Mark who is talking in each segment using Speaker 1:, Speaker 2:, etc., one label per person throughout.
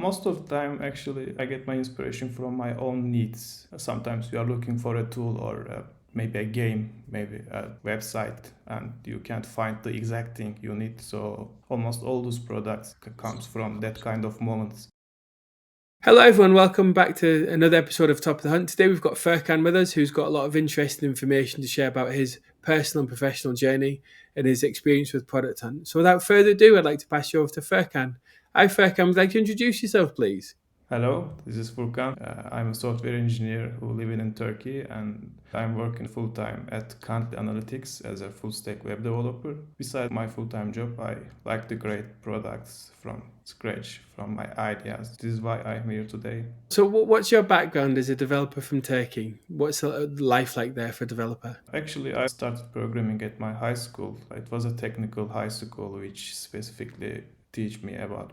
Speaker 1: Most of the time, actually, I get my inspiration from my own needs. Sometimes you are looking for a tool or maybe a game, maybe a website, and you can't find the exact thing you need. So almost all those products comes from that kind of moments.
Speaker 2: Hello everyone, welcome back to another episode of Top of the Hunt. Today we've got Furkan with us, who's got a lot of interesting information to share about his personal and professional journey and his experience with Product Hunt. So without further ado, I'd like to pass you over to Furkan. Hi Furkan, would you like to introduce yourself please?
Speaker 1: Hello, this is Furkan. I'm a software engineer who live in Turkey, and I'm working full-time at Kant Analytics as a full-stack web developer. Besides my full-time job, I like to create products from scratch, from my ideas. This is why I'm here today.
Speaker 2: So what's your background as a developer from Turkey? What's life like there for a developer?
Speaker 1: Actually, I started programming at my high school. It was a technical high school which specifically teach me about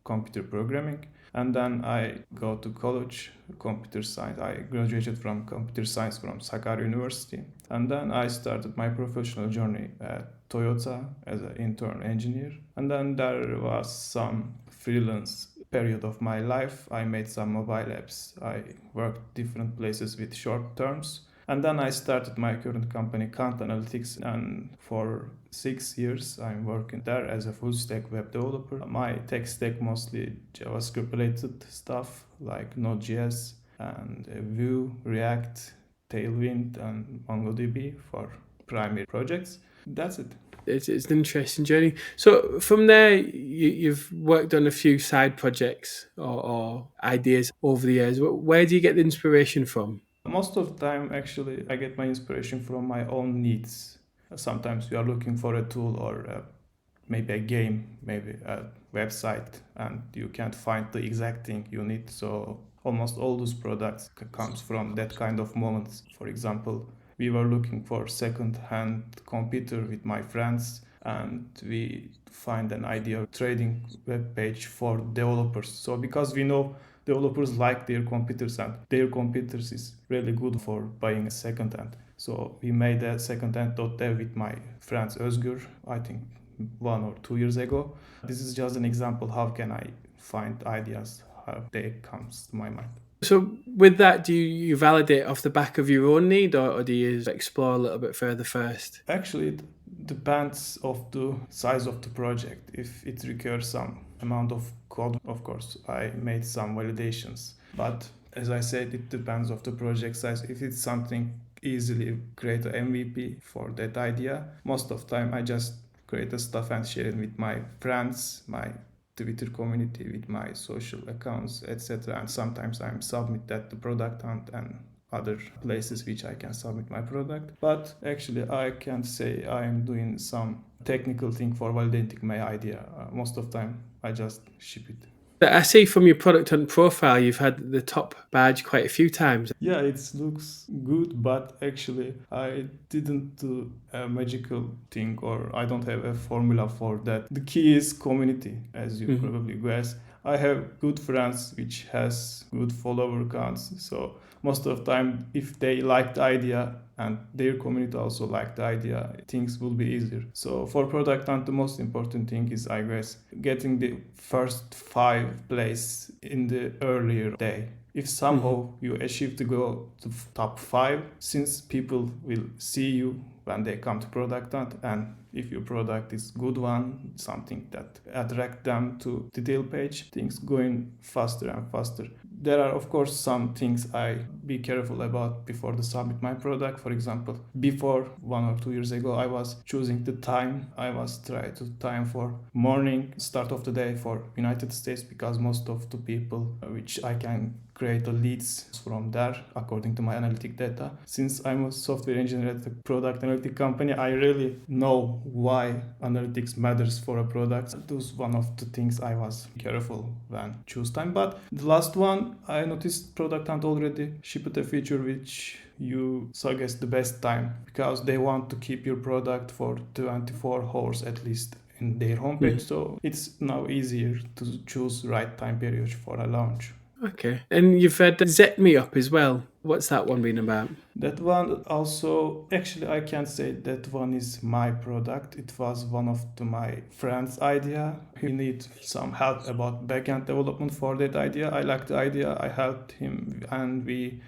Speaker 1: computer programming. And then I go to college, computer science. I graduated from computer science from Sakarya University. And then I started my professional journey at Toyota as an intern engineer. And then there was some freelance period of my life. I made some mobile apps. I worked different places with short terms. And then I started my current company, Kant Analytics, and for 6 years I'm working there as a full stack web developer. My tech stack mostly JavaScript related stuff like Node.js and Vue, React, Tailwind, and MongoDB for primary projects. That's it.
Speaker 2: It's an interesting journey. So from there, you've worked on a few side projects or ideas over the years. Where do you get the inspiration from?
Speaker 1: Most of the time, actually, I get my inspiration from my own needs. Sometimes you are looking for a tool or maybe a game, maybe a website, and you can't find the exact thing you need. So almost all those products comes from that kind of moments. For example, we were looking for second-hand computer with my friends, and we find an idea of trading web page for developers. So because we know developers like their computers and their computers is really good for buying a second hand. So we made a secondhand.dev with my friends Özgür, I think 1 or 2 years ago. This is just an example how can I find ideas, how they comes to my mind.
Speaker 2: So with that, do you validate off the back of your own need or do you explore a little bit further first?
Speaker 1: Actually, it depends of the size of the project. If it requires some amount of code, of course, I made some validations. But as I said, it depends of the project size. If it's something easily create an MVP for that idea, most of the time I just create the stuff and share it with my friends, my Twitter community, with my social accounts, etc. And sometimes I submit that to Product Hunt and other places which I can submit my product. But actually I can't say I'm doing some technical thing for validating my idea. Most of the time I just ship it.
Speaker 2: I see from your Product Hunt profile, you've had the top badge quite a few times.
Speaker 1: Yeah, it looks good, but actually I didn't do a magical thing or I don't have a formula for that. The key is community, as you probably guess. I have good friends which has good follower counts. So most of the time, if they like the idea and their community also like the idea, things will be easier. So for Product Hunt, the most important thing is, I guess, getting the first 5 place in the earlier day. If somehow you achieve to go to top 5, since people will see you when they come to Product Hunt, and if your product is good one, something that attract them to detail page, things going faster and faster. There are of course some things I be careful about before to submit my product. For example, before 1 or 2 years ago, I was choosing the time. I was trying to time for morning start of the day for United States, because most of the people which I can create the leads from there according to my analytic data. Since I'm a software engineer at a product analytic company, I really know why analytics matters for a product. That was one of the things I was careful when choose time. But the last one, I noticed Product Hunt already shipped a feature which you suggest the best time, because they want to keep your product for 24 hours at least in their homepage. So it's now easier to choose right time period for a launch.
Speaker 2: Okay. And you've had Zet Me Up as well. What's that one been about?
Speaker 1: That one also, actually, I can't say that one is my product. It was one of my friend's idea. He need some help about backend development for that idea. I liked the idea. I helped him, and we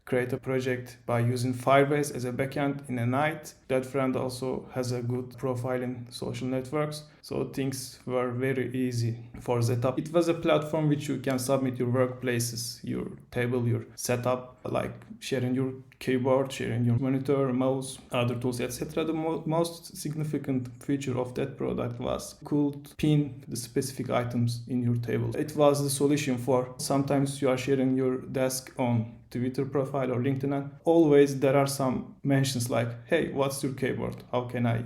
Speaker 1: create a project by using Firebase as a backend in a night. That friend also has a good profile in social networks, so things were very easy for setup. It was a platform which you can submit your workplaces, your table, your setup, like sharing your keyboard, sharing your monitor, mouse, other tools, etc. The most significant feature of that product was could pin the specific items in your table. It was the solution for sometimes you are sharing your desk on Twitter profile or LinkedIn, and always there are some mentions like, hey, what's your keyboard? How can I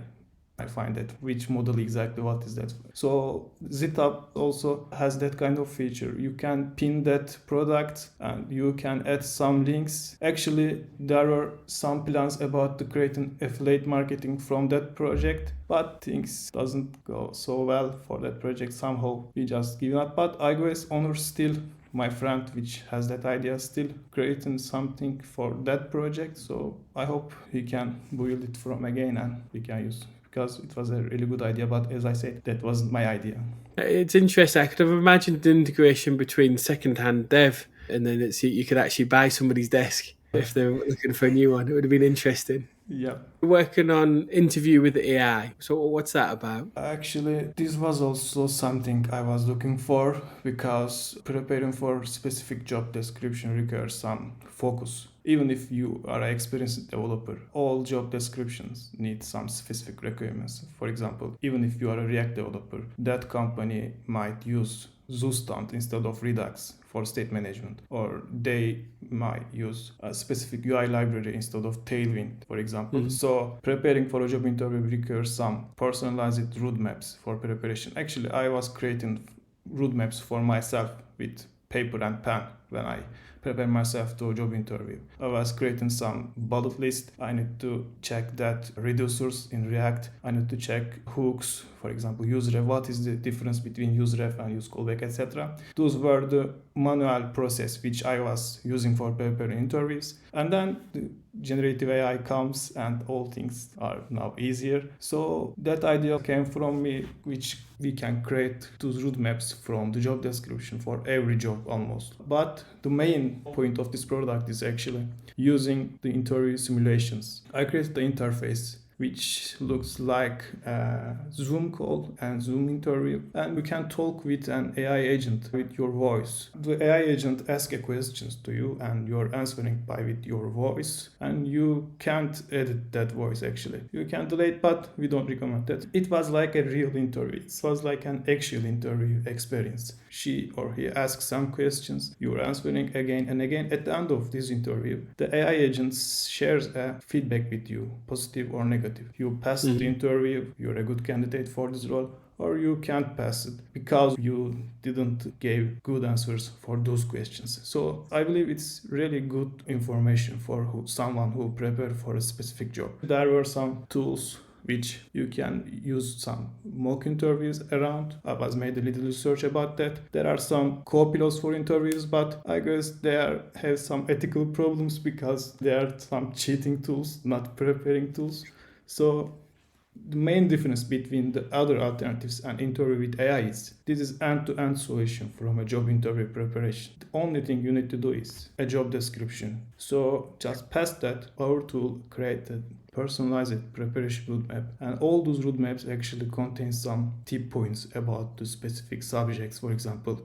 Speaker 1: find it? Which model exactly? What is that? So ZitHub also has that kind of feature. You can pin that product and you can add some links. Actually, there were some plans about to creating affiliate marketing from that project, but things doesn't go so well for that project. Somehow we just give up. But iOS owner still, my friend which has that idea, still creating something for that project, so I hope he can build it from again and we can use, because it was a really good idea, but as I said, that wasn't my idea.
Speaker 2: It's interesting. I could have imagined the integration between secondhand.dev and then you could actually buy somebody's desk if they're looking for a new one. It would have been interesting.
Speaker 1: Yeah.
Speaker 2: Working on interview with AI. So what's that about?
Speaker 1: Actually, this was also something I was looking for, because preparing for specific job description requires some focus. Even if you are an experienced developer, all job descriptions need some specific requirements. For example, even if you are a React developer, that company might use Zustand instead of Redux for state management, or they might use a specific UI library instead of Tailwind, for example. So preparing for a job interview requires some personalized roadmaps for preparation. Actually, I was creating roadmaps for myself with paper and pen when I prepare myself to a job interview. I was creating some bullet list. I need to check that reducers in React. I need to check hooks, for example, useref. What is the difference between useref and use callback, etc. Those were the manual process which I was using for preparing interviews. And then the generative AI comes and all things are now easier. So that idea came from me, which we can create those roadmaps from the job description for every job almost. But the main point of this product is actually using the interview simulations. I created the interface which looks like a Zoom call and Zoom interview, and you can talk with an AI agent with your voice. The AI agent asks questions to you and you're answering with your voice, and you can't edit that voice. Actually, you can delete, but we don't recommend that. It was like a real interview. It was like an actual interview experience. She or he asks some questions, you're answering again and again. At the end of this interview, the AI agent shares a feedback with you, positive or negative. You passed the interview, you're a good candidate for this role, or you can't pass it because you didn't give good answers for those questions. So I believe it's really good information for someone who prepared for a specific job. There were some tools which you can use some mock interviews around. I was made a little research about that. There are some co-pilots for interviews, but I guess they have some ethical problems because there are some cheating tools, not preparing tools. So the main difference between the other alternatives and interview with AI is this is end-to-end solution from a job interview preparation. The only thing you need to do is a job description. So just past that, our tool created personalized preparation roadmap, and all those roadmaps actually contain some tip points about the specific subjects. For example,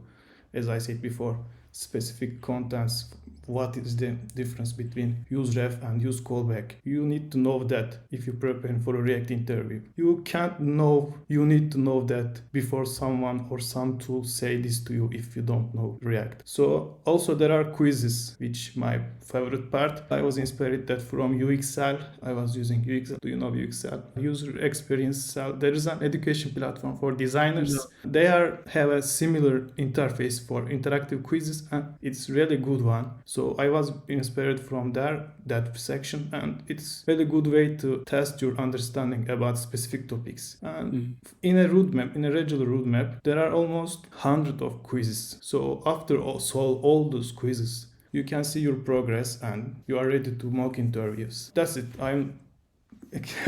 Speaker 1: as I said before, specific contents. What is the difference between use ref and use callback? You need to know that if you're preparing for a React interview. You need to know that before someone or some tool say this to you if you don't know React. So also there are quizzes, which my favorite part. I was inspired that from UXL. I was using UXL. Do you know UXL? User experience cell. There is an education platform for designers. No. They have a similar interface for interactive quizzes, and it's really good one. So I was inspired from that section, and it's really good way to test your understanding about specific topics. And in a regular roadmap, there are almost hundreds of quizzes. So after solve all those quizzes, You can see your progress and you are ready to mock interviews. That's it.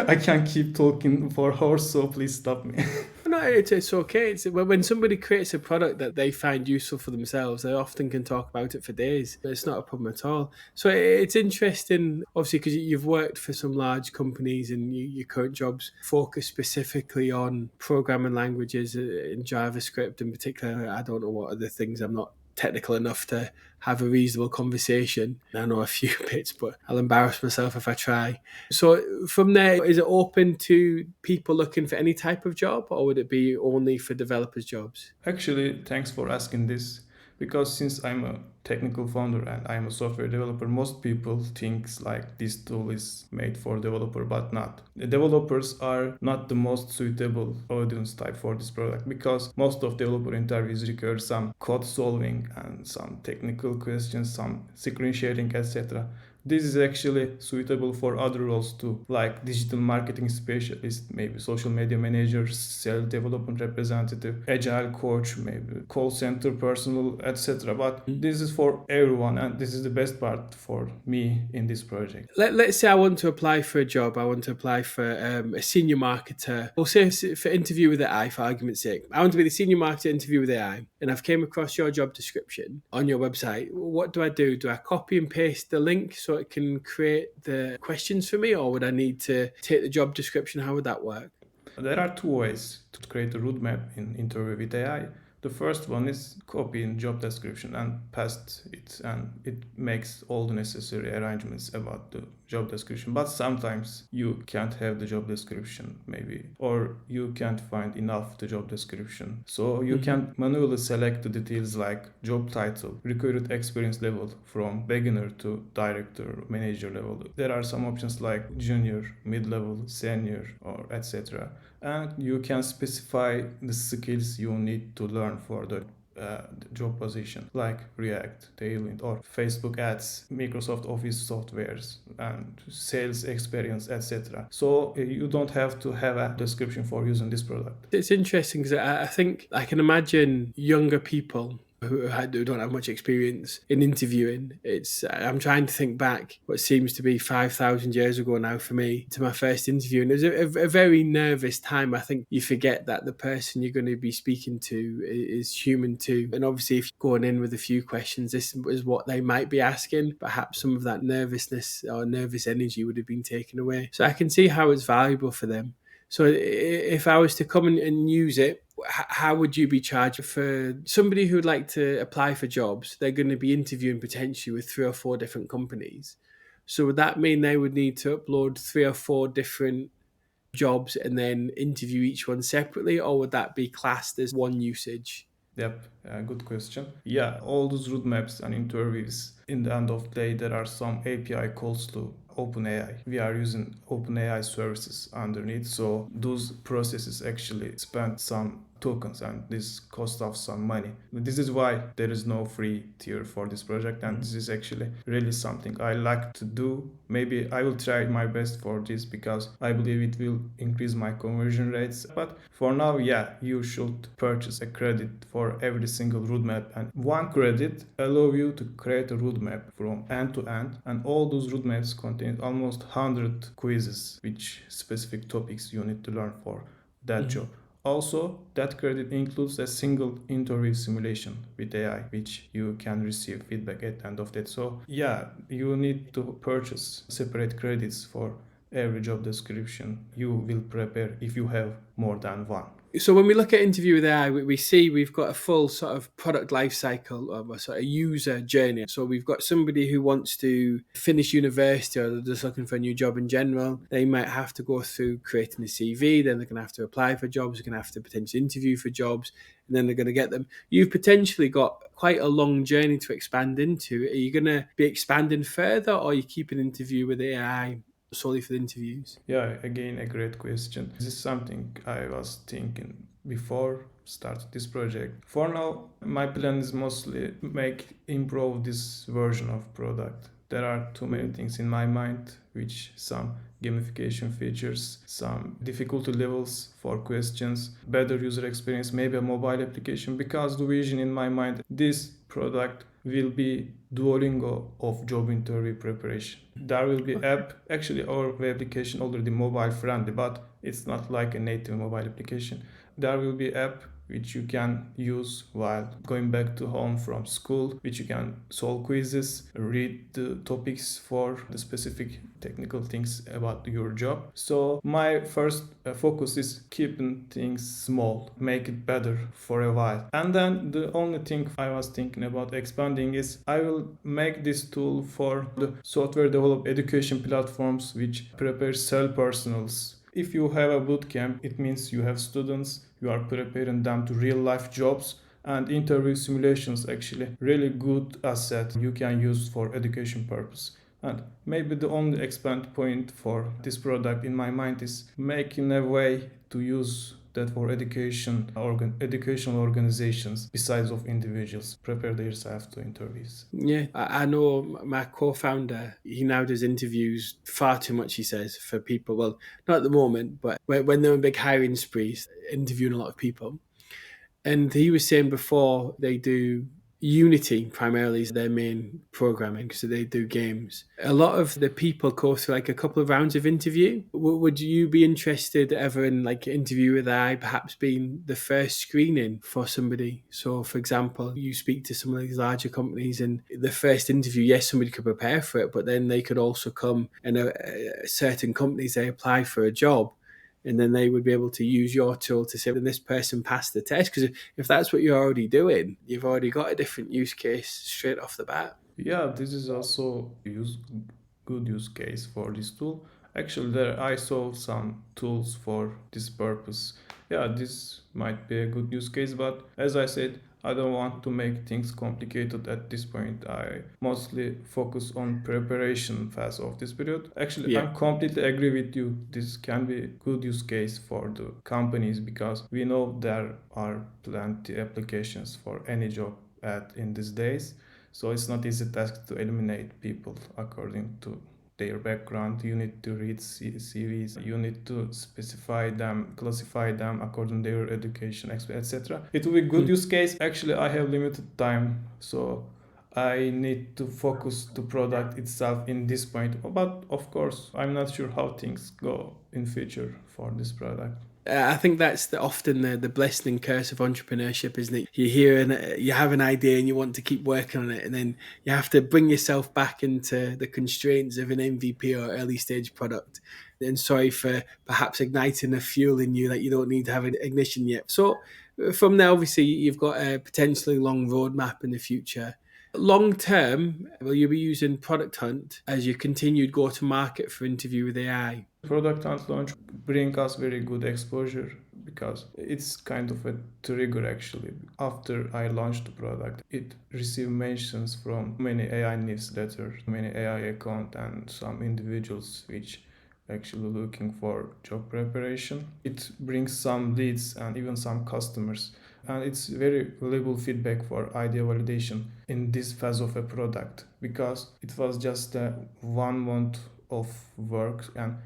Speaker 1: I can't keep talking for hours, so please stop me.
Speaker 2: No, it's okay. It's when somebody creates a product that they find useful for themselves, they often can talk about it for days. It's not a problem at all. So it's interesting, obviously, because you've worked for some large companies and your current jobs focus specifically on programming languages in JavaScript in particular. I don't know what other things. I'm not technical enough to have a reasonable conversation. I know a few bits, but I'll embarrass myself if I try. So from there, is it open to people looking for any type of job, or would it be only for developers' jobs?
Speaker 1: Actually, thanks for asking this. Because since I'm a technical founder and I'm a software developer, most people think like this tool is made for developer, but not. The developers are not the most suitable audience type for this product because most of developer interviews require some code solving and some technical questions, some screen sharing, etc. This is actually suitable for other roles too, like digital marketing specialist, maybe social media manager, self development representative, agile coach, maybe call center personnel, etc. But this is for everyone, and this is the best part for me in this project.
Speaker 2: Let's say I want to apply for a job. I want to apply for a senior marketer. We'll say for interview with AI, for argument's sake. I want to be the senior marketer interview with AI, and I've came across your job description on your website. What do I do? Do I copy and paste the link so it can create the questions for me, or would I need to take the job description? How would that work?
Speaker 1: There are two ways to create a roadmap in Interview with AI. The first one is copying job description and paste it, and it makes all the necessary arrangements about the job description. But sometimes you can't have the job description, maybe, or you can't find enough the job description. So you can manually select the details like job title, required experience level from beginner to director, manager level. There are some options like junior, mid-level, senior, or etc. And you can specify the skills you need to learn for the job position, like React, Tailwind, or Facebook ads, Microsoft Office softwares, and sales experience, etc. So you don't have to have a description for using this product.
Speaker 2: It's interesting because I think I can imagine younger people who don't have much experience in interviewing. I'm trying to think back what seems to be 5,000 years ago now for me to my first interview, and it was a very nervous time. I think you forget that the person you're going to be speaking to is human too, and obviously if you're going in with a few questions, this is what they might be asking. Perhaps some of that nervousness or nervous energy would have been taken away. So I can see how it's valuable for them. So if I was to come and use it, how would you be charged for somebody who would like to apply for jobs? They're going to be interviewing potentially with 3 or 4 different companies. So would that mean they would need to upload 3 or 4 different jobs and then interview each one separately, or would that be classed as one usage?
Speaker 1: Yep, good question. Yeah, all those roadmaps and interviews, in the end of the day, there are some API calls to OpenAI. We are using OpenAI services underneath, so those processes actually spend some tokens and this costs us some money. This is why there is no free tier for this project, and this is actually really something I like to do. Maybe I will try my best for this because I believe it will increase my conversion rates. But for now, yeah, you should purchase a credit for every single roadmap, and one credit allow you to create a roadmap from end to end, and all those roadmaps contain almost 100 quizzes which specific topics you need to learn for that job. Also, that credit includes a single interview simulation with AI, which you can receive feedback at the end of that. So, yeah, you need to purchase separate credits for every job description you will prepare if you have more than one.
Speaker 2: So when we look at interview with AI, we see we've got a full sort of product life cycle of a sort of user journey. So we've got somebody who wants to finish university or they're just looking for a new job in general. They might have to go through creating a CV, then they're going to have to apply for jobs, they're going to have to potentially interview for jobs, and then they're going to get them. You've potentially got quite a long journey to expand into. Are you going to be expanding further, or are you keeping an interview with AI solely for the interviews?
Speaker 1: Yeah, again, a great question. This is something I was thinking before start this project. For now, my plan is mostly improve this version of product there are too many things in my mind, which some gamification features, some difficulty levels for questions, better user experience, maybe a mobile application, because the vision in my mind, this product will be Duolingo of job interview preparation. There will be app, actually our web application already mobile friendly, but it's not like a native mobile application. There will be app which you can use while going back to home from school, which you can solve quizzes, read the topics for the specific technical things about your job. So my first focus is keeping things small, make it better for a while. And then the only thing I was thinking about expanding is I will make this tool for the software developed education platforms which prepare personals. If you have a bootcamp, it means you have students, you are preparing them to real life jobs, and interview simulations actually really good asset you can use for education purpose. And maybe the only expand point for this product in my mind is making a way to use that for educational organizations besides of individuals prepare themselves to interviews.
Speaker 2: Yeah, I know my co-founder, he now does interviews far too much, he says, for people. Well, not at the moment, but when they're in big hiring sprees, interviewing a lot of people. And he was saying before they do Unity primarily is their main programming, so they do games. A lot of the people go through like a couple of rounds of interview. Would you be interested ever in like interview with AI, perhaps being the first screening for somebody? So, for example, you speak to some of these larger companies, and the first interview, yes, somebody could prepare for it, but then they could also come and certain companies they apply for a job. And then they would be able to use your tool to say, well, this person passed the test. Because if that's what you're already doing, you've already got a different use case straight off the bat.
Speaker 1: Yeah, this is also good use case for this tool. Actually, there I saw some tools for this purpose. Yeah, this might be a good use case, but as I said, I don't want to make things complicated at this point. I mostly focus on preparation phase of this period. Actually,
Speaker 2: Yeah.
Speaker 1: I'm completely agree with you. This can be good use case for the companies because we know there are plenty applications for any job in these days. So it's not easy task to eliminate people according to their background. You need to read CVs. You need to specify them, classify them according to their education, etc. It will be good use case. Actually, I have limited time, so I need to focus the product itself in this point. But of course, I'm not sure how things go in future for this product.
Speaker 2: I think that's often the blessing and curse of entrepreneurship, isn't it? You hear and you have an idea and you want to keep working on it, and then you have to bring yourself back into the constraints of an MVP or early stage product. And sorry for perhaps igniting a fuel in you that you don't need to have an ignition yet. So from there, obviously, you've got a potentially long roadmap in the future. Long term, will you be using Product Hunt as your continued go to market for interview with AI?
Speaker 1: Product and launch bring us very good exposure because it's kind of a trigger actually. After I launched the product, it received mentions from many AI newsletters, many AI account and some individuals which actually looking for job preparation. It brings some leads and even some customers. And it's very valuable feedback for idea validation in this phase of a product because it was just 1 month of work and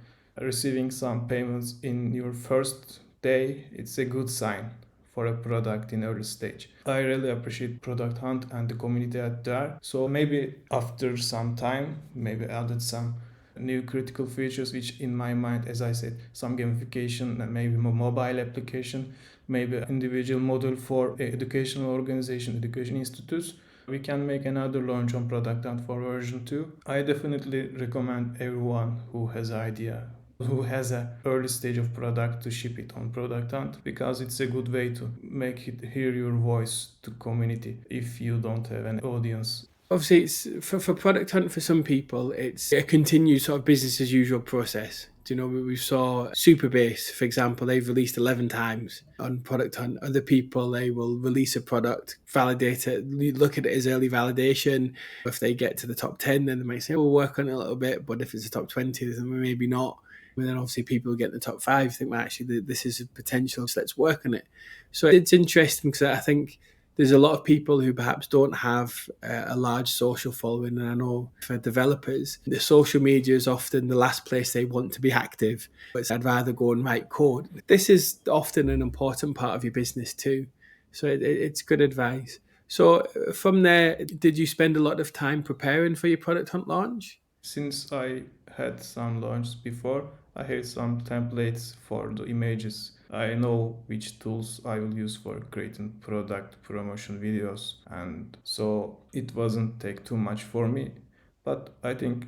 Speaker 1: receiving some payments in your first day, it's a good sign for a product in early stage. I really appreciate Product Hunt and the community out there. So maybe after some time, maybe added some new critical features which in my mind, as I said, some gamification and maybe mobile application, maybe individual model for educational organization, education institutes. We can make another launch on Product Hunt for version 2. I definitely recommend everyone who has an idea, who has an early stage of product to ship it on Product Hunt because it's a good way to make it hear your voice to community if you don't have an audience.
Speaker 2: Obviously, it's for Product Hunt for some people, it's a continued sort of business as usual process. Do you know, we saw Superbase, for example, they've released 11 times on Product Hunt. Other people, they will release a product, validate it, look at it as early validation. If they get to the top 10, then they might say, we'll work on it a little bit. But if it's a top 20, then maybe not. And then obviously people who get in the top 5 think, well, actually, this is a potential, so let's work on it. So it's interesting because I think there's a lot of people who perhaps don't have a large social following. And I know for developers, the social media is often the last place they want to be active. But I'd rather go and write code. This is often an important part of your business too. So it's good advice. So from there, did you spend a lot of time preparing for your product hunt launch?
Speaker 1: Since I had some launches before, I had some templates for the images. I know which tools I will use for creating product promotion videos, and so it wasn't take too much for me. But I think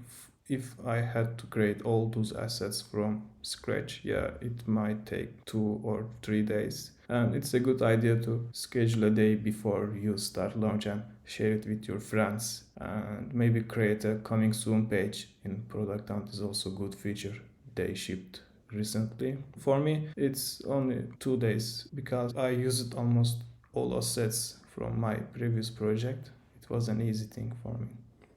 Speaker 1: if I had to create all those assets from scratch, yeah, it might take 2 or 3 days. And it's a good idea to schedule a day before you start launch and share it with your friends, and maybe create a coming soon page in product hunt is also good feature they shipped recently. For me it's only 2 days because I used almost all assets from my previous project. It was an easy thing for me.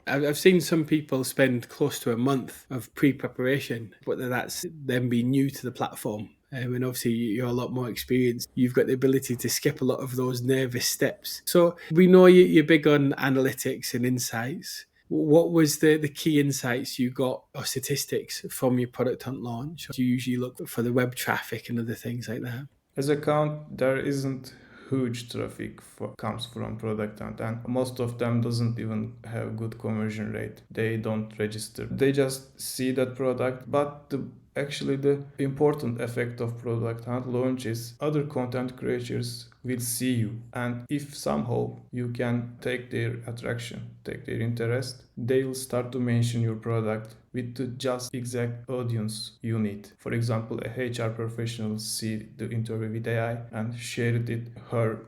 Speaker 2: I've seen some people spend close to a month of pre-preparation, but that's them being new to the platform. And obviously, you're a lot more experienced. You've got the ability to skip a lot of those nervous steps. So we know you're big on analytics and insights. What was the key insights you got or statistics from your product hunt launch? Do you usually look for the web traffic and other things like that?
Speaker 1: As a count, there isn't huge traffic comes from product hunt, and most of them doesn't even have good conversion rate. They don't register, they just see that product. But actually the important effect of product hunt launch is other content creators will see you, and if somehow you can take their attraction, take their interest, they will start to mention your product with the just exact audience you need. For example, a HR professional see the interview with AI and shared it her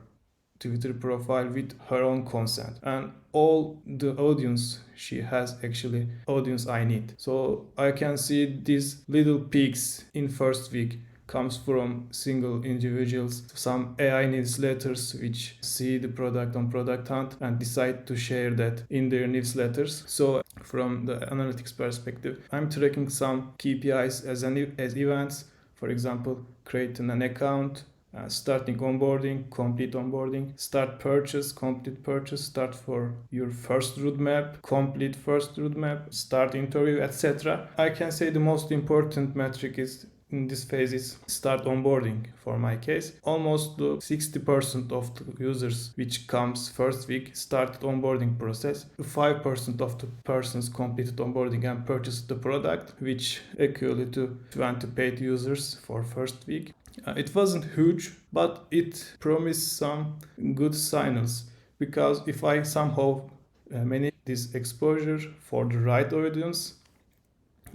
Speaker 1: Twitter profile with her own consent, and all the audience she has actually audience I need. So I can see these little peaks in first week comes from single individuals, some AI newsletters which see the product on product hunt and decide to share that in their newsletters. So from the analytics perspective, I'm tracking some KPIs as events. For example, creating an account, starting onboarding, complete onboarding, start purchase, complete purchase, start for your first roadmap, complete first roadmap, start interview, etc. I can say the most important metric is in this phase is start onboarding. For my case, almost 60% of the users which comes first week started onboarding process. 5% of the persons completed onboarding and purchased the product, which equal to 20 paid users for first week. It wasn't huge, but it promised some good signals, because if I somehow manage this exposure for the right audience,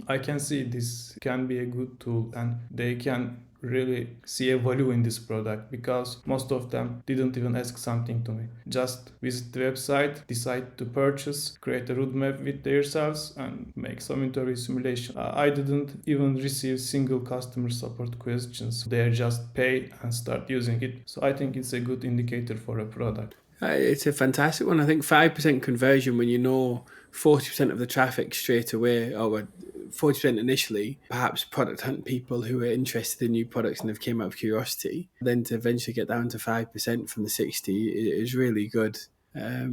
Speaker 1: I can see this can be a good tool and they can really see a value in this product, because most of them didn't even ask something to me. Just visit the website, decide to purchase, create a roadmap with themselves and make some interview simulation. I didn't even receive single customer support questions. They just pay and start using it. So I think it's a good indicator for a product.
Speaker 2: It's a fantastic one. I think 5% conversion when you know 40% of the traffic straight away, or 40% initially, perhaps product hunt people who are interested in new products and have came out of curiosity, then to eventually get down to 5% from the 60 is really good. A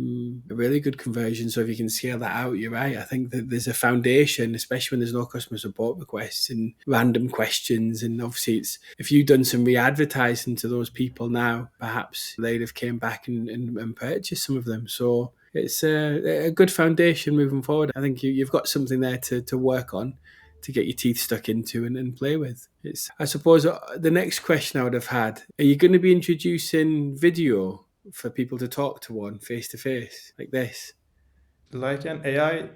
Speaker 2: really good conversion. So if you can scale that out, you're right. I think that there's a foundation, especially when there's no customer support requests and random questions. And obviously, it's if you've done some re-advertising to those people now, perhaps they'd have came back and purchased some of them. So it's a good foundation moving forward. I think you've got something there to work on, to get your teeth stuck into and play with. I suppose the next question I would have had, are you going to be introducing video for people to talk to one face to face like this?
Speaker 1: Like an AI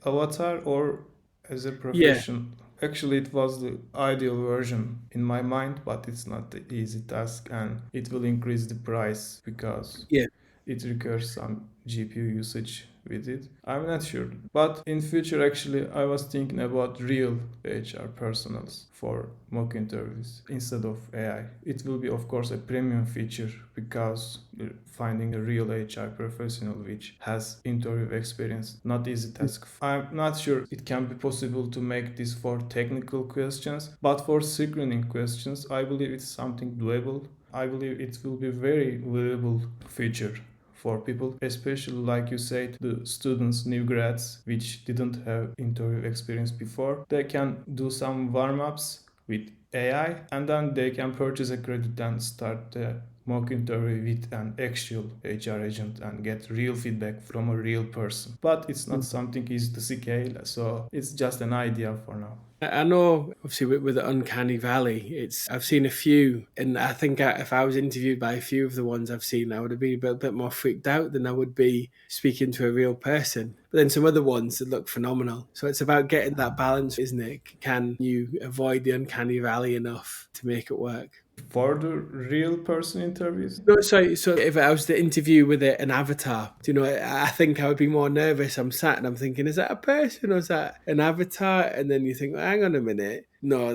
Speaker 1: avatar or as a
Speaker 2: Yeah,
Speaker 1: profession? Actually, it was the ideal version in my mind, but it's not the easy task and it will increase the price because
Speaker 2: yeah.
Speaker 1: it requires some GPU usage with it. I'm not sure. But in future, actually, I was thinking about real HR personals for mock interviews instead of AI. It will be, of course, a premium feature because finding a real HR professional which has interview experience, not easy task. I'm not sure it can be possible to make this for technical questions, but for screening questions, I believe it's something doable. I believe it will be very valuable feature for people, especially like you said, the students, new grads, which didn't have interview experience before. They can do some warm-ups with AI, and then they can purchase a credit and start the mock interview with an actual HR agent and get real feedback from a real person. But it's not something easy to scale, so it's just an idea for now.
Speaker 2: I know, obviously, with the Uncanny Valley, I've seen a few, and I think if I was interviewed by a few of the ones I've seen, I would have been a bit more freaked out than I would be speaking to a real person. But then some other ones that look phenomenal. So it's about getting that balance, isn't it? Can you avoid the Uncanny Valley enough to make it work?
Speaker 1: For the real person interviews,
Speaker 2: No, sorry. So if I was to interview with an avatar, I think I would be more nervous. I'm sat and I'm thinking, is that a person or is that an avatar? And then you think, well, hang on a minute. No,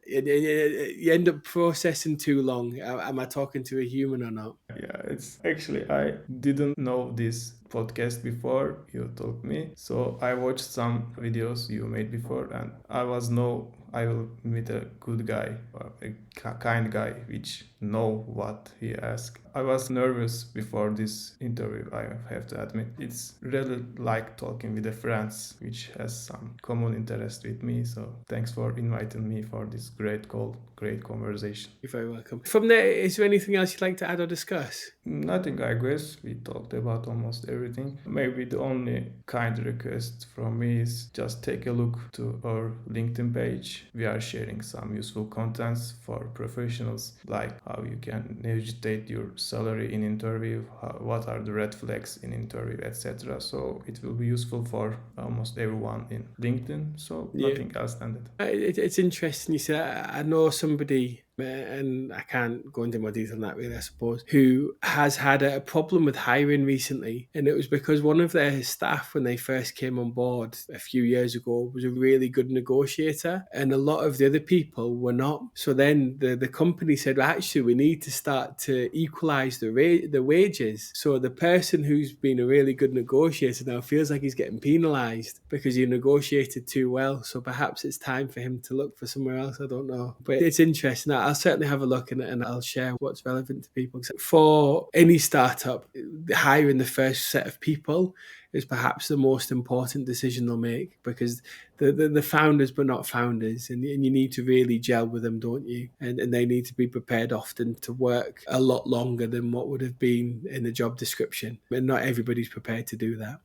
Speaker 2: you end up processing too long. Am I talking to a human or not?
Speaker 1: yeah, it's actually I didn't know this podcast before you told me. So I watched some videos you made before, and I will meet a good guy, or a kind guy, which know what he asked. I was nervous before this interview, I have to admit. It's really like talking with a friends, which has some common interest with me. So thanks for inviting me for this great call, great conversation.
Speaker 2: You're very welcome. From there, is there anything else you'd like to add or discuss?
Speaker 1: Nothing, I guess. We talked about almost everything. Maybe the only kind request from me is just take a look to our LinkedIn page. We are sharing some useful contents for professionals, like how you can negotiate your salary in interview, what are the red flags in interview, etc. So it will be useful for almost everyone in LinkedIn. So nothing else than that.
Speaker 2: It's interesting. You say I know somebody, and I can't go into more detail on that really, I suppose, who has had a problem with hiring recently. And it was because one of their staff, when they first came on board a few years ago, was a really good negotiator. And a lot of the other people were not. So then the company said, well, actually, we need to start to equalize the wages. So the person who's been a really good negotiator now feels like he's getting penalized because he negotiated too well. So perhaps it's time for him to look for somewhere else. I don't know. But it's interesting. I'll certainly have a look and I'll share what's relevant to people. For any startup, hiring the first set of people is perhaps the most important decision they'll make, because the founders but not founders, and you need to really gel with them, don't you? And they need to be prepared often to work a lot longer than what would have been in the job description. And not everybody's prepared to do that.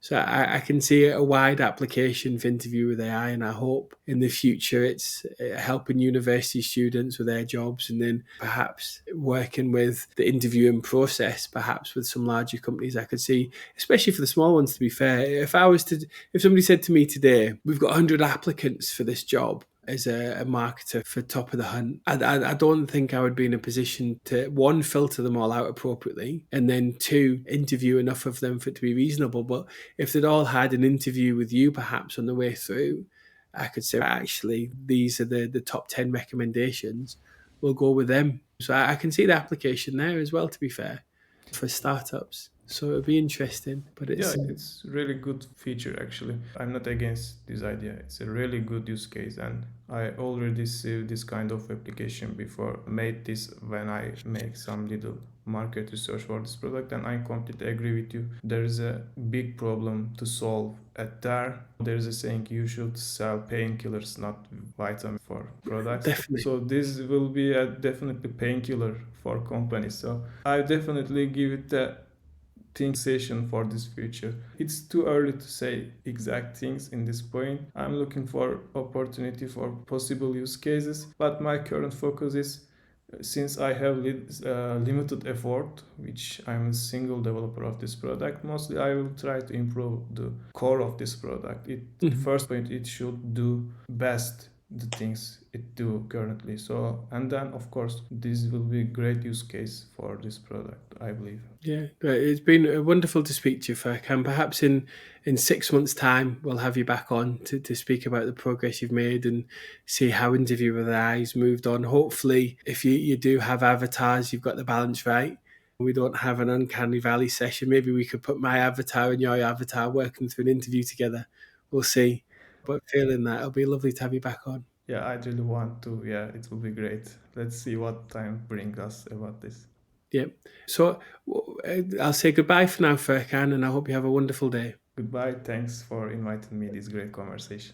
Speaker 2: So I can see a wide application for interview with AI, and I hope in the future it's helping university students with their jobs, and then perhaps working with the interviewing process, perhaps with some larger companies. I could see, especially for the small ones, to be fair, if somebody said to me today, we've got 100 applicants for this job as a marketer for Top of the Hunt, I don't think I would be in a position to, one, filter them all out appropriately, and then two, interview enough of them for it to be reasonable. But if they'd all had an interview with you perhaps on the way through, I could say, actually, these are the top 10 recommendations. We'll go with them. So I can see the application there as well, to be fair, for startups. So it'll be interesting. But
Speaker 1: It's really good feature actually. I'm not against this idea. It's a really good use case, and I already see this kind of application before. Made this when I make some little market research for this product, and I completely agree with you. There is a big problem to solve at there. There is a saying you should sell painkillers, not vitamin for products.
Speaker 2: Definitely.
Speaker 1: So this will be a definitely painkiller for companies. So I definitely give it the think session for this future. It's too early to say exact things in this point. I'm looking for opportunity for possible use cases, but my current focus is, since I have limited effort, which I'm a single developer of this product, mostly I will try to improve the core of this product. First point, it should do best the things it do currently. So, and then of course this will be great use case for this product, I believe.
Speaker 2: Yeah, great. It's been wonderful to speak to you, Furkan. Perhaps in 6 months' time, we'll have you back on to speak about the progress you've made and see how Interview with AI's moved on. Hopefully, if you do have avatars, you've got the balance right. We don't have an Uncanny Valley session. Maybe we could put my avatar and your avatar working through an interview together. We'll see. But failing that, it'll be lovely to have you back on.
Speaker 1: Yeah, I really want to. Yeah, it will be great. Let's see what time brings us about this.
Speaker 2: Yeah. So I'll say goodbye for now, Furkan, and I hope you have a wonderful day.
Speaker 1: Goodbye. Thanks for inviting me this great conversation.